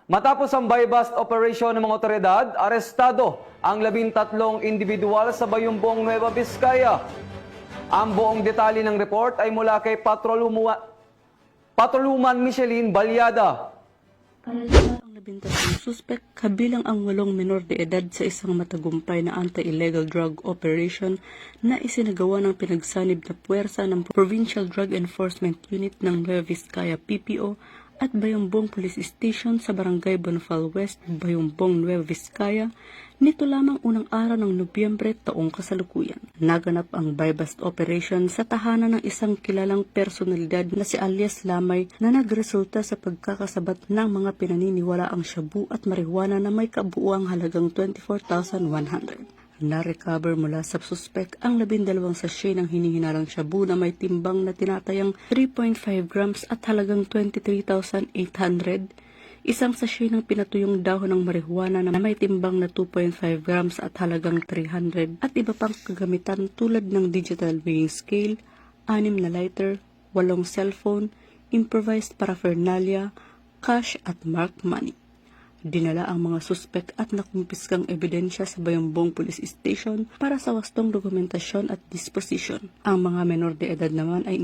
Matapos ang buy-bust operation ng mga otoridad, arestado ang 13 individual sa Bayumbong, Nueva Vizcaya. Ang buong detalye ng report ay mula kay Patroluman Micheline Balyada. Ang 13 suspek, kabilang ang 8 menor de edad sa isang matagumpay na anti-illegal drug operation na isinagawa ng pinagsanib na puwersa ng Provincial Drug Enforcement Unit ng Nueva Vizcaya PPO at Bayumbong Police Station sa Barangay Bonfal West, Bayumbong, Nueva Vizcaya, nito lamang unang araw ng Nobyembre taong kasalukuyan. Naganap ang buy-bust operation sa tahanan ng isang kilalang personalidad na si alias Lamay na nagresulta sa pagkakasabat ng mga pinaniniwalaang shabu at marijuana na may kabuuang halagang 24,100. Na-recover mula sa suspek ang 12 sachet ng hinihinalang shabu na may timbang na tinatayang 3.5 grams at halagang 23,800, isang sachet ng pinatuyong dahon ng marijuana na may timbang na 2.5 grams at halagang 300 at iba pang kagamitan tulad ng digital weighing scale, 6 na lighter, 8 cellphone, improvised paraphernalia, cash at marked money. Dinala ang mga suspek at nakumpiskang ebidensya sa Bayumbong Police Station para sa wastong dokumentasyon at disposition. Ang mga menor de edad naman ay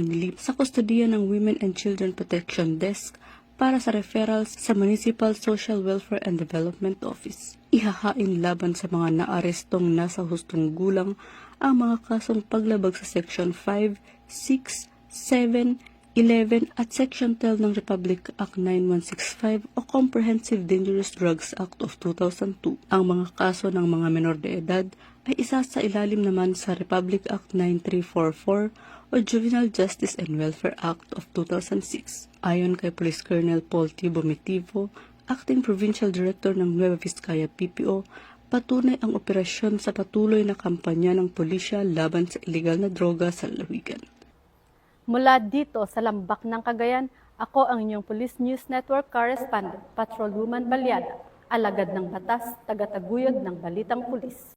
nilip sa kustodiya ng Women and Children Protection Desk para sa referrals sa Municipal Social Welfare and Development Office. Ihahain laban sa mga naarestong nasa hustong gulang ang mga kasong paglabag sa Section 5, 6, 7, 11 at Section 12 ng Republic Act 9165 o Comprehensive Dangerous Drugs Act of 2002. Ang mga kaso ng mga menor de edad ay isa sa ilalim naman sa Republic Act 9344 o Juvenile Justice and Welfare Act of 2006. Ayon kay Police Colonel Paul T. Bomitivo, Acting Provincial Director ng Nueva Vizcaya PPO, patunay ang operasyon sa patuloy na kampanya ng pulisya laban sa illegal na droga sa lalawigan. Mula dito sa Lambak ng Cagayan, ako ang inyong Police News Network correspondent, Patroluman Balyada, alagad ng batas, tagataguyod ng balitang pulis.